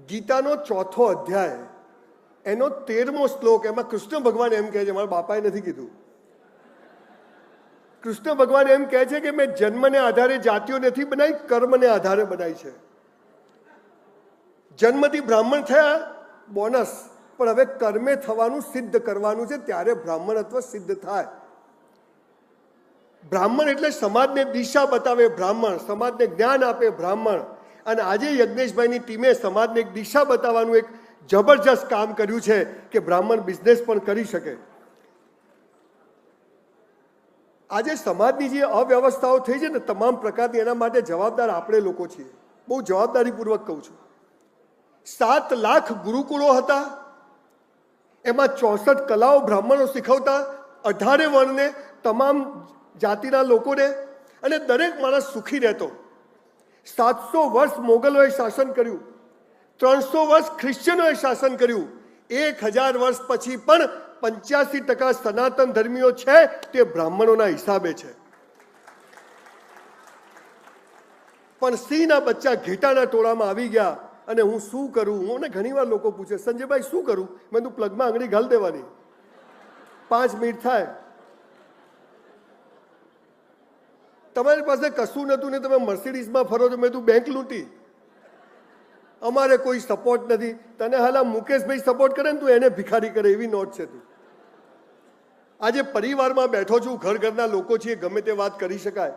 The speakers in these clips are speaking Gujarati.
ગીતાનો 4થો અધ્યાય એનો 13મો શ્લોક, એમાં કૃષ્ણ ભગવાન એમ કહે છે, મારા બાપાએ નથી કીધું, કૃષ્ણ ભગવાન એમ કહે છે કે મેં જન્મને આધારે જાતિઓ નથી બનાવી, કર્મને આધારે બનાવી છે. જન્મથી બ્રાહ્મણ થયા બોનસ, પણ હવે કર્મે થવાનું સિદ્ધ કરવાનું છે, ત્યારે બ્રાહ્મણત્વ સિદ્ધ થાય. બ્રાહ્મણ એટલે સમાજને દિશા બતાવે બ્રાહ્મણ, સમાજને જ્ઞાન આપે બ્રાહ્મણ. અને આજે યજ્ઞેશભાઈની ટીમે સમાજને એક દિશા બતાવવાનું એક જબરજસ્ત કામ કર્યું છે કે બ્રાહ્મણ બિઝનેસ પણ કરી શકે. આજે સમાજની જે અવ્યવસ્થાઓ થઈ છે ને તમામ પ્રકારની, એના માટે જવાબદાર આપણે લોકો છીએ. બહુ જવાબદારીપૂર્વક કહું છું. 7 લાખ ગુરુકુળો હતા, એમાં 64 કલાઓ બ્રાહ્મણો શીખવતા, 18 વર્ણને, તમામ જાતિના લોકોને, અને દરેક માણસ સુખી રહેતો. 700 વર્ષ મોગલોએ શાસન કર્યું, 300 વર્ષ ખ્રિશ્ચનોએ શાસન કર્યું, 1000 વર્ષ પછી પણ 85% સનાતન ધર્મીઓ છે તે બ્રાહ્મણોના હિસાબે છે. પણ સિંહના બચ્ચા ઘેટાના ટોળામાં આવી ગયા. અને હું શું કરું? મને ઘણીવાર લોકો પૂછે, સંજયભાઈ શું કરું? મેં તું પ્લગમાં આંગળી ઘાલ દેવાની, 5 મિનિટ થાય. તમારી પાસે કશું નહોતું ને તમે મર્સિડીઝમાં ફરો છો, મેં તું બેંક લૂંટી. અમારે કોઈ સપોર્ટ નથી. તને હાલ મુકેશભાઈ સપોર્ટ કરે ને તું એને ભિખારી કરે, એવી નોટ છે તું. આજે પરિવારમાં બેઠો છું, ઘરના લોકો છીએ, ગમે તે વાત કરી શકાય,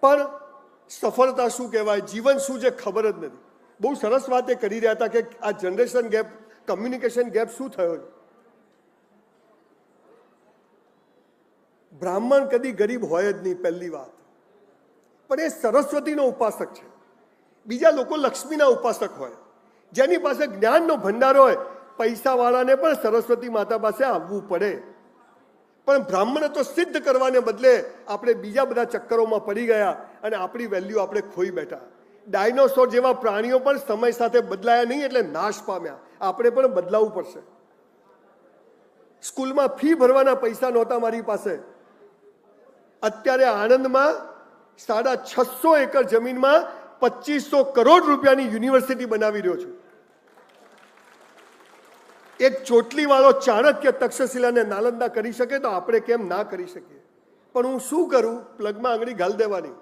પણ સફળતા શું કહેવાય, જીવન શું છે ખબર જ નથી. બહુ સરસ વાત એ કરી રહ્યા હતા કે આ જનરેશન ગેપ, કમ્યુનિકેશન ગેપ શું થયો છે. બ્રાહ્મણ કદી ગરીબ હોય જ નહીં, પહેલી વાત. પણ એ સરસ્વતીનો ઉપાસક છે. બીજા લોકો લક્ષ્મીના ઉપાસક હોય, જેની પાસે જ્ઞાનનો ભંડાર હોય. પૈસાવાળાને પણ સરસ્વતી માતા પાસે આવવું પડે. પણ બ્રાહ્મણ તો સિદ્ધ કરવાને બદલે આપણે બીજા બધા ચક્કરોમાં પડી ગયા અને આપણી વેલ્યુ આપણે ખોઈ બેઠા. ડાયનોસોર જેવા પ્રાણીઓ પણ સમય સાથે બદલાયા નહીં એટલે નાશ પામ્યા. આપણે પણ બદલાવવું પડશે. સ્કૂલમાં ફી ભરવાના પૈસા નહોતા મારી પાસે. અત્યારે આણંદમાં 650 એકર જમીનમાં 2500 કરોડ રૂપિયાની યુનિવર્સિટી બનાવી રહ્યો છું. એક ચોટલીવાળો ચાણક્ય તક્ષશિલાને નાલંદા કરી શકે તો આપણે કેમ ના કરી શકીએ? પણ હું શું કરું? પ્લગમાં આંગળી ઘાલ દેવાની.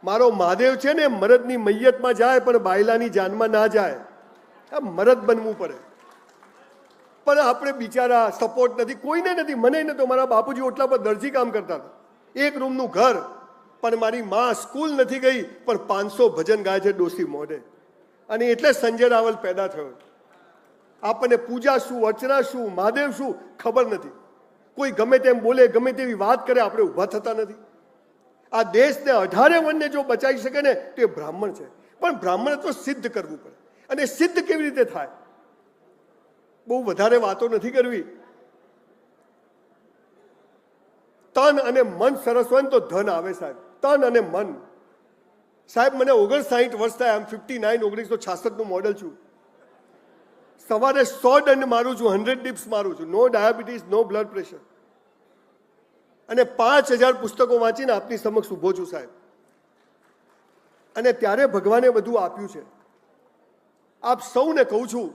મારો મહાદેવ છે ને, મરદની મૈયતમાં જાય પણ બાયલાની જાનમાં ના જાય. આ મરદ બનવું પડે. પણ આપણે બિચારા સપોર્ટ નથી, કોઈને નથી. મને નતો. મારા બાપુજી ઓટલા પર દરજી કામ કરતા હતા, 1 રૂમનું ઘર. પણ મારી માં સ્કૂલ નથી ગઈ પણ 500 ભજન ગાય છે ડોસી મોઢે. અને એટલે સંજય રાવલ પેદા થયો. આપણને પૂજા શું, અર્ચના શું, મહાદેવ શું ખબર નથી. કોઈ ગમે તેમ બોલે, ગમે તેવી વાત કરે, આપણે ઊભા થતા નથી. આ દેશને 18 વર્ણને જો બચાવી શકે ને તે બ્રાહ્મણ છે. પણ બ્રાહ્મણ તો સિદ્ધ કરવું પડે. અને સિદ્ધ કેવી રીતે થાય? બહુ વધારે વાતો નથી કરવી. તન અને મન સરસ હોય ને તો ધન આવે સાહેબ. તન અને મન. સાહેબ મને 59 વર્ષ થયા. આમ 59, 1966 મોડેલ છું. સવારે 100 દંડ મારું છું, 100 ડિપ્સ મારું છું. નો ડાયાબિટીસ, નો બ્લડ પ્રેશર. અને 5000 પુસ્તકો વાંચીને આપની સમક્ષ ઊભો છું સાહેબ. અને ત્યારે ભગવાને બધું આપ્યું છે. આપ સૌને કહું છું,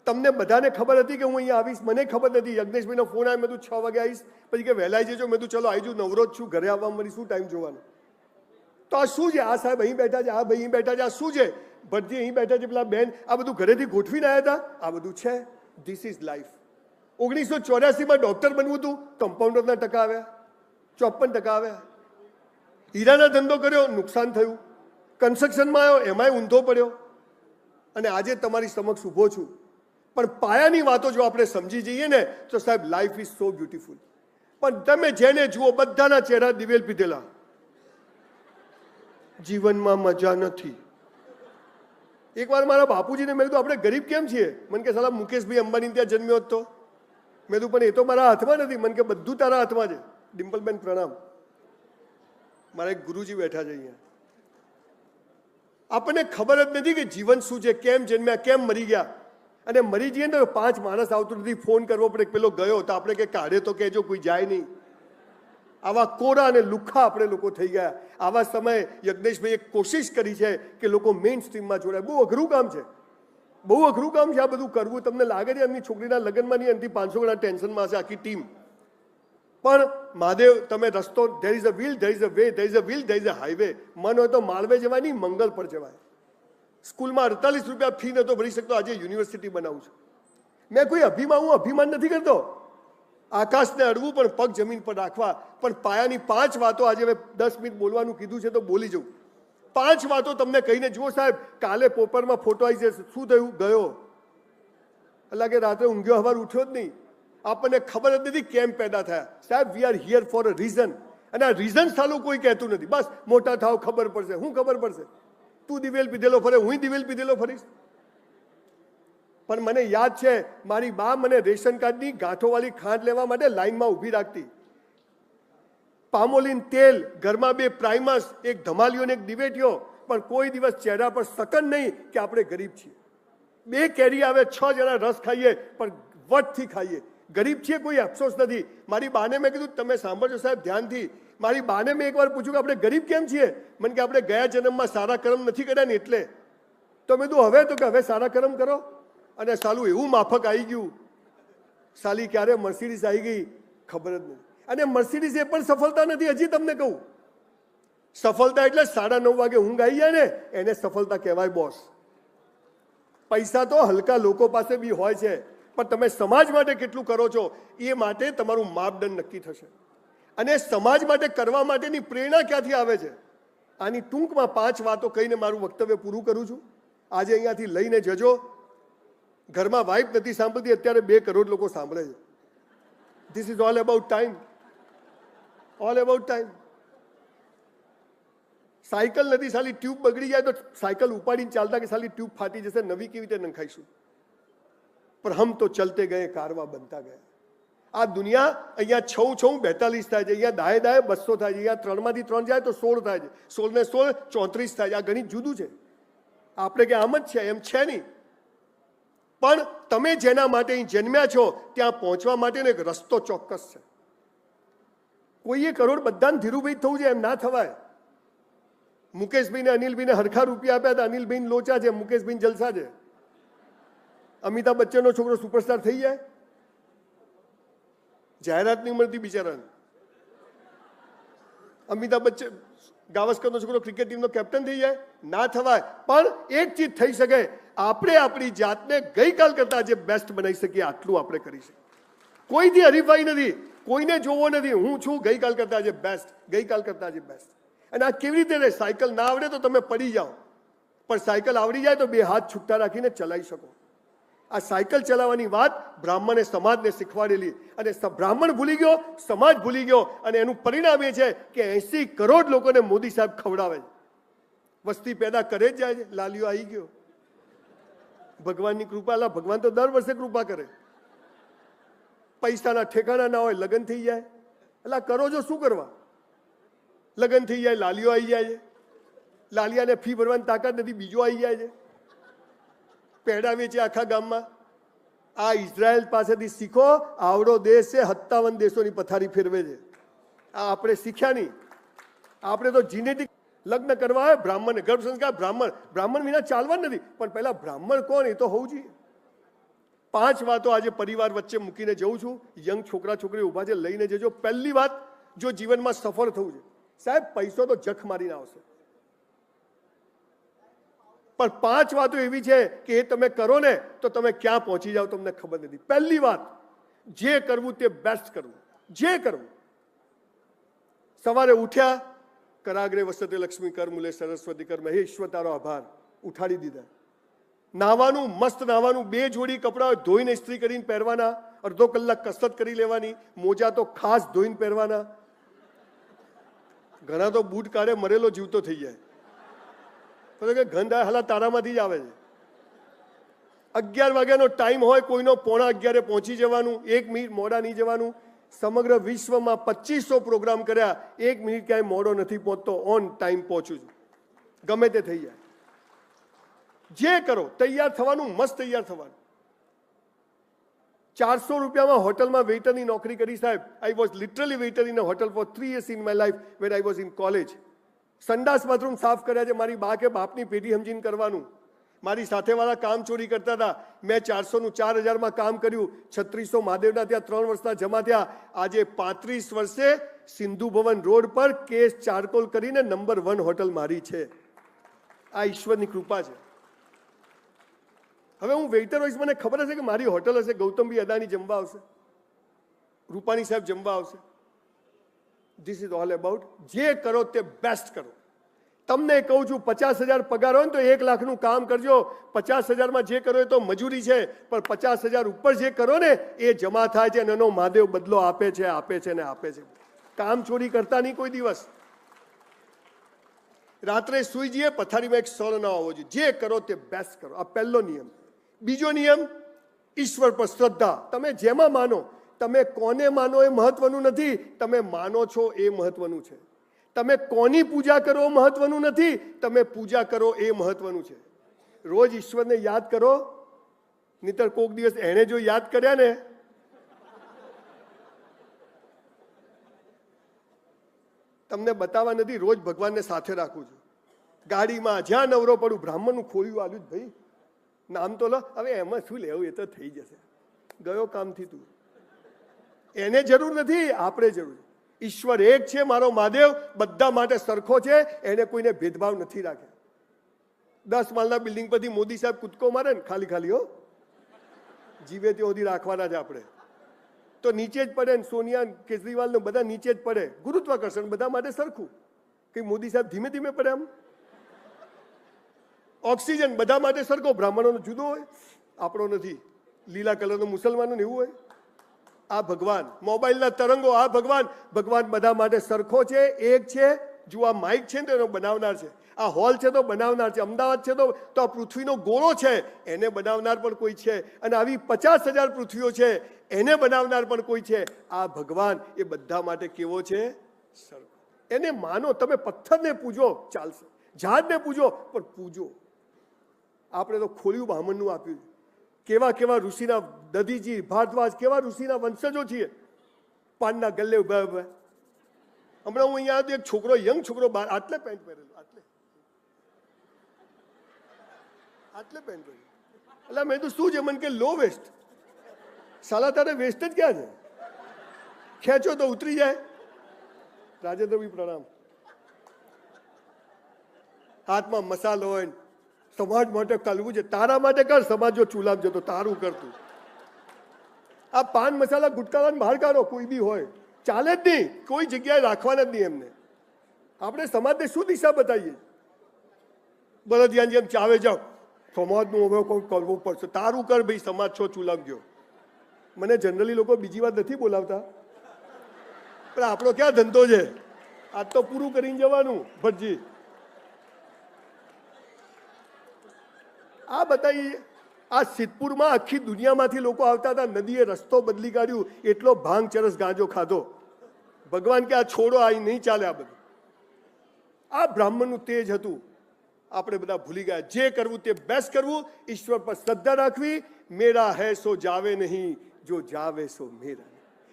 તમને બધાને ખબર હતી કે હું અહીંયા આવીશ? મને ખબર નથી. યજ્ઞેશભાઈનો ફોન આવ્યો, મેં તું 6 વાગે આવીશ. પછી કે વહેલા જજો. મેં તું ચલો આવી જુ, નવરો જ છું, ઘરે આવવા મળી, શું ટાઈમ જોવાનો? તો આ શું છે? આ સાહેબ અહીં બેઠા છે, આ ભાઈ અહીં બેઠા છે, આ શું છે? ભટજી અહીં બેઠા છે, પેલા બેન, આ બધું ઘરેથી ગોઠવીને આવ્યા હતા. આ બધું છે. This is life. 1984માં ડોક્ટર બનવું હતું, કમ્પાઉન્ડરના ટકા આવ્યા, 54% આવ્યા. હીરાના ધંધો કર્યો, નુકસાન થયું. કન્સ્ટ્રક્શનમાં આવ્યો, એમાંય ઊંધો પડ્યો. અને આજે તમારી સમક્ષ ઊભો છું. પણ પાયાની વાતો જો આપણે સમજી જઈએ ને તો સાહેબ લાઈફ ઇઝ સો બ્યુટીફુલ. પણ તમે જેને જુઓ બધાના ચહેરા દિવેલ પીધેલા. જીવનમાં મજા નથી. એકવાર મારા બાપુજીને મેં કીધું આપણે ગરીબ કેમ છીએ? મને કે સાલા મુકેશભાઈ અંબાણી ત્યાં જન્મ્યો હતો. મેં કીધું પણ એ તો મારા હાથમાં નથી. મને કે બધું તારા હાથમાં છે. ડિમ્પલબેન પ્રણામ. મારા એક ગુરુજી બેઠા છે અહીંયા. આપણને ખબર જ નથી કે જીવન શું છે, કેમ જન્મ્યા, કેમ મરી ગયા. અને મરી જઈએ ને તો 5 માણસ આવતું નથી, ફોન કરવો પડે. પેલો ગયો તો આપણે કે કાઢે તો કહેજો, કોઈ જાય નહીં. આવા કોરા અને લુખ્ખા આપણે લોકો થઈ ગયા. આવા સમયે યજ્ઞેશભાઈ એક કોશિશ કરી છે કે લોકો મેઇન સ્ટ્રીમમાં જોડાય. બહુ અઘરું કામ છે, બહુ અઘરું કામ છે આ બધું કરવું. તમને લાગે છે એમની છોકરીના લગ્નમાં નહીં, એમથી 500 ગણા ટેન્શનમાં હશે આખી ટીમ. પણ મહાદેવ, તમે રસ્તો, there is a will, there is a way, there is a will, there is a highway. મન હોય તો માળવે જવાય નહીં, મંગલ પર જવાય. સ્કૂલમાં 48 રૂપિયા ફી નહોતો ભરી શકતો, આજે યુનિવર્સિટી બનાવું છું. મેં કોઈ અભિમાન નથી કરતો. આકાશને અડવું પણ પગ જમીન પર રાખવા. પણ પાયાની 5 વાતો આજે મેં 10 મિનિટ બોલવાનું કીધું છે તો બોલી જઉં. 5 વાતો તમને કહીને જુઓ સાહેબ. કાલે પેપરમાં ફોટો આવી જશે, શું થયું, ગયો, એટલે કે રાત્રે ઊંઘ્યો, સવાર ઉઠ્યો જ નહીં. આપણને ખબર જ નથી કેમ પેદા થયા. સાહેબ, we are here for a reason. અને આ રીઝન સાલું કોઈ કહેતું નથી. બસ મોટા થાવ, ખબર પડશે. શું ખબર પડશે? તું દિવેલ પીધેલો ફરે, હું દિવેલ પીધેલો ફરીશ. પણ મને યાદ છે, મારી બા મને રેશન કાર્ડની ગાંઠોવાળી ખાંડ લેવા માટે લાઈનમાં ઊભી રાખતી. પામોલીન તેલ, ઘરમાં 2 પ્રાઇમસ, એક ધમાલિયો ને એક દિવેટીયો. પણ કોઈ દિવસ ચહેરા પર સકન નહીં કે આપણે ગરીબ છીએ. 2 કેરી આવે, 6 જણા રસ ખાઈએ, પણ વટથી ખાઈએ. ગરીબ છીએ, કોઈ અફસોસ નથી. મારી બાને મેં કીધું, તમે સાંભળજો સાહેબ ધ્યાનથી. મારી બાને મેં એકવાર પૂછ્યું કે આપણે ગરીબ કેમ છીએ? મને કે આપણે ગયા જન્મમાં સારા કર્મ નથી કર્યા ને એટલે. તો મેં કીધું હવે? તો કે હવે સારા કર્મ કરો. અને સાલું એવું માફક આવી ગયું. સાલી ક્યારે મર્સિડીઝ આવી ગઈ ખબર જ નહીં. અને મર્સિડીઝ એ પણ સફળતા નથી. હજી તમને કહું, સફળતા એટલે 9:30 વાગે ઊંઘ આવી જાય ને એને સફળતા કહેવાય બોસ. પૈસા તો હલકા લોકો પાસે બી હોય છે, પણ તમે સમાજ માટે કેટલું કરો છો એ માટે તમારું માપદંડ નક્કી થશે. અને સમાજ માટે કરવા માટેની પ્રેરણા ક્યાંથી આવે છે? આની ટૂંકમાં 5 વાતો કહીને મારું વક્તવ્ય પૂરું કરું છું. આજે અહીંયાથી લઈને જજો. ઘરમાં વાઇફ નથી સાંભળતી, અત્યારે 2 કરોડ લોકો સાંભળે છે. This is all about time, all about time. Cycle નથી, સાલી ટ્યુબ બગડી જાય તો સાયકલ ઉપાડીને ચાલતા કે સાલી ટ્યુબ ફાટી જશે, નવી કેવી રીતે નંખાઈશું? પર હમ તો ચલતે ગયે, કારવા બનતા ગયા. આ દુનિયા અહીંયા 6 42 થાય છે, અહીંયા દાયે દાયે 200 થાય છે, અહીંયા 3 માંથી 3 જાય તો 16 થાય છે, 16 ને 16 34 થાય છે. આ ગણિત જુદું છે. આપણે કે આમ જ છે એમ છે નહીં. પણ તમે જેના માટે અહીં જન્મ્યા છો ત્યાં પહોંચવા માટેનો એક રસ્તો ચોક્કસ છે. કોઈએ કરોડ બધાને ધીરુભાઈ થવું છે એમ ના થવાય. મુકેશભાઈને અનિલભાઈને હરખા રૂપિયા આપ્યા હતા. અનિલભાઈ લોચા છે, મુકેશભાઈ જલસા છે. અમિતાભ બચ્ચનનો છોકરો સુપરસ્ટાર થઈ જાય? જાહેરાત નહીં મળતી બિચારાને. અમિતાભ બચ્ચન ગાવસ્કરનો છોકરો ક્રિકેટ ટીમનો કેપ્ટન થઈ જાય? ના થવાય. પણ એક ચીજ થઈ શકે, આપણે આપણી જાતને ગઈકાલ કરતા આજે બેસ્ટ બનાવી શકીએ. આટલું આપણે કરી શકીએ. કોઈથી હરીફાઈ નથી, કોઈને જોવો નથી. હું છું ગઈકાલ કરતા આજે બેસ્ટ, ગઈકાલ કરતા આજે બેસ્ટ. અને આ કેવી રીતે રહે? સાયકલ ના આવડે તો તમે પડી જાઓ, પણ સાયકલ આવડી જાય તો 2 હાથ છૂટા રાખીને ચલાવી શકો. આ સાયકલ ચલાવવાની વાત બ્રાહ્મણે સમાજને શીખવાડેલી, અને બ્રાહ્મણ ભૂલી ગયો, સમાજ ભૂલી ગયો. અને એનું પરિણામ એ છે કે 80 કરોડ લોકોને મોદી સાહેબ ખવડાવે છે. વસ્તી પેદા કરે જ જાય છે. લાલિયો આવી ગયો. ભગવાનની કૃપા. લા ભગવાન તો દર વર્ષે કૃપા કરે. પૈસાના ઠેકાણા ના હોય, લગ્ન થઈ જાય. એટલે કરો છો શું કરવા? લગ્ન થઈ જાય, લાલિયો આવી જાય છે. લાલિયાને ફી ભરવાની તાકાત નથી, બીજો આવી જાય છે. પેડા વેચે આખા ગામમાં. આ ઇઝરાયલ પાસેથી શીખો. આવડો દેશ છે, 57 દેશોની પથારી ફેરવે છે. આ આપણે શીખ્યા નહીં. આપણે તો જીનેટિક લગ્ન કરવા આવે બ્રાહ્મણ, ગર્ભ સંસ્કાર બ્રાહ્મણ વિના ચાલવા નથી. પણ પહેલા બ્રાહ્મણ કોણ એ તો હોવું જોઈએ. 5 વાતો આજે પરિવાર વચ્ચે મૂકીને જઉં છું. યંગ છોકરા છોકરી ઊભા છે, લઈને જજો. પહેલી વાત, જો જીવનમાં સફળ થવું છે, સાહેબ પૈસો તો જખ મારીને આવશે, પણ 5 વાતો એવી છે કે એ તમે કરો ને તો તમે ક્યાં પહોંચી જાઓ તમને ખબર નથી. પહેલી વાત, જે કરવું તે બેસ્ટ કરવું. જે કરવું. સવારે ઉઠ્યા, કરાગ્રે વસતે લક્ષ્મી કર મૂલે સરસ્વતી કર, મહેશ્વર તારો આભાર, ઉઠાડી દીધા. નાવાનું, મસ્ત નાવાનું, 2 જોડી કપડાં ધોઈને ઇસ્ત્રી કરીને પહેરવાના, અડધો કલાક કસરત કરી લેવાની, મોજા તો ખાસ ધોઈને પહેરવાના. ઘણા તો બૂટ કાઢે મરેલો જીવતો થઈ જાય, તો કે ગંધ હાલા તારામાંથી જ આવે છે. 11 વાગ્યાનો ટાઈમ હોય કોઈનો, 11:15 પહોંચી જવાનું, 1 મિનિટ મોડા નહીં જવાનું. સમગ્ર વિશ્વમાં 2500 પ્રોગ્રામ કર્યા, 1 મિનિટ ક્યાંય મોડો નથી પહોંચતો, ઓન ટાઈમ પહોંચું છું. ગમે તે થઈ જાય. જે કરો તૈયાર થવાનું, મસ્ત તૈયાર થવાનું. 400 રૂપિયામાં હોટલમાં વેઇટરની નોકરી કરી સાહેબ. I was literally waiter in a hotel for 3 years in my life when I was in college. સંડાસ બાથરૂમ સાફ કર્યા છે મારી બા કે બાપની પેઢી સમજીને કરવાનું. મારી સાથેવાળા કામ ચોરી કરતા હતા. મેં 400નું 4000માં કામ કર્યું. 3600 મહાદેવના ત્યાં 3 વર્ષના જમા થયા. આજે 35 વર્ષે સિંધુ ભવન રોડ પર કેસ ચારકોલ કરીને નંબર 1 હોટલ મારી છે. આ ઈશ્વરની કૃપા છે. હવે હું વેઇટર હોઈશ, મને ખબર હશે કે મારી હોટલ હશે, ગૌતમભાઈ અદાણી જમવા આવશે, રૂપાણી સાહેબ જમવા આવશે. ધીસ ઇઝ ઓલ અબાઉટ જે કરો તે બેસ્ટ કરો. તમને કહું છું 50,000 પગાર હોય ને તો 1 લાખનું કામ કરજો. 50,000માં જે કરો એ તો મજૂરી છે, પણ 50,000 ઉપર જે કરો ને એ જમા થાય છે અને એનો મહાદેવ બદલો આપે છે, આપે છે ને આપે છે. કામ ચોરી કરતા નહીં કોઈ દિવસ. રાત્રે સુઈ જઈએ પથારીમાં એક સળ ના આવવો જોઈએ. જે કરો તે બેસ્ટ કરો. આ પહેલો નિયમ. બીજો નિયમ, ઈશ્વર પર શ્રદ્ધા. તમે જેમાં માનો, તમે કોને માનો એ મહત્વનું નથી, તમે માનો છો એ મહત્વનું છે. તમે કોની પૂજા કરો મહત્વનું નથી, તમે પૂજા કરો એ મહત્વનું છે. રોજ ઈશ્વરને યાદ કરો, નહીતર કોક દિવસ એને જો યાદ કર્યા ને, તમને બતાવવા નથી, રોજ ભગવાનને સાથે રાખું છું. ગાડીમાં જ્યાં નવરો પડું, બ્રાહ્મણનું ખોળ્યું આવ્યું જ ભાઈ, નામ તો લો. હવે એમાં શું લેવું, એ તો થઈ જશે, ગયો કામથી તું. એને જરૂર નથી, આપણે જરૂર. ઈશ્વર એક છે, મારો મહાદેવ બધા માટે સરખો છે. એને કોઈને ભેદભાવ નથી રાખ્યા. 10 માળના બિલ્ડિંગ પરથી મોદી સાહેબ કૂદકો મારે ને, ખાલી ખાલી હો, જીવે ત્યાં સુધી રાખવાના છે આપણે તો નીચે જ પડે ને. સોનિયા કેજરીવાલ ને બધા નીચે જ પડે. ગુરુત્વાકર્ષણ બધા માટે સરખું. કઈ મોદી સાહેબ ધીમે ધીમે પડે આમ. ઓક્સિજન બધા માટે સરખો. બ્રાહ્મણોનો જુદો હોય, આપણો નથી. લીલા કલરનો મુસલમાનોને એવું હોય. આ ભગવાન. મોબાઈલના તરંગો, આ ભગવાન. ભગવાન બધા માટે સરખો છે, એક છે. જો આ માઇક છે ને તો એનો બનાવનાર છે. આ હોલ છે તો બનાવનાર છે. અમદાવાદ છે તો આ પૃથ્વીનો ગોળો છે, એને બનાવનાર પણ કોઈ છે. અને આવી 50,000 પૃથ્વીઓ છે, એને બનાવનાર પણ કોઈ છે. આ ભગવાન એ બધા માટે કેવો છે? સરખો. એને માનો. તમે પથ્થરને પૂજો ચાલશે, ઝાડને પૂજો પણ પૂજો. આપણે તો ખોલ્યું બ્રાહ્મણનું આપ્યું. કેવા કેવા ઋષિના, દધીજી, ભારદ્વાજ, કેવા ઋષિના વંશજો છીએ. પાનના ગલ્લે ઉભા ઉભા. હમણાં હું અહીંયા આવ્યો, એક છોકરો, યંગ છોકરો, આટલે પેન્ટ પહેરેલો, આટલે પેન્ટ પહેરેલું. એટલે મેં તો શું છે, મને કે લો વેસ્ટ. સાલા તારે વેસ્ટ જ ક્યાં છે? ખેંચો તો ઉતરી જાય. રાજેન્દ્રભાઈ પ્રણામ. હાથમાં મસાલો હોય, સમાજ માટે કરવું છે. તારા માટે કર, સમાજ જો ચૂલામ જતો તારું કરતું. આ પાન મસાલા ગુટકાના બહાર કાઢો, કોઈ બી હોય, ચાલે જ નહીં. કોઈ જગ્યાએ રાખવાના જ નહીં એમને. આપણે સમાજને શું દિશા બતાવીએ? બળદિયાની જેમ ચાવે જાવ, સમાજનું હવે કોઈ કરવું પડશે. તારું કર ભાઈ, સમાજ છો, ચૂલામ ગયો. મને જનરલી લોકો બીજી વાત નથી બોલાવતા, પણ આપણો ક્યાં ધંધો છે? આજ તો પૂરું કરીને જવાનું. ભટજી આ બતાવીએ. આ સિદ્ધપુરમાં આખી દુનિયામાંથી લોકો આવતા હતા. નદીએ રસ્તો બદલી કાઢ્યું, એટલો ભાંગ ચરસ ગાંજો ખાધો. ભગવાન કે આ છોડો, આ નહીં ચાલે. આ બધું આ બ્રાહ્મણનું તેજ હતું. આપણે બધા ભૂલી ગયા. જે કરવું તે બેસ્ટ કરવું, ઈશ્વર પર શ્રદ્ધા રાખવી. મેરા હૈ સો જાવે નહીં, જો જાવે સો મેરા.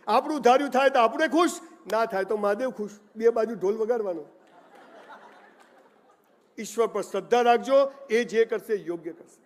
આપણું ધાર્યું થાય તો આપણે ખુશ, ના થાય તો મહાદેવ ખુશ. બે બાજુ ઢોલ વગાડવાનો. ઈશ્વર પર શ્રદ્ધા રાખજો, એ જે કરશે યોગ્ય કરશે.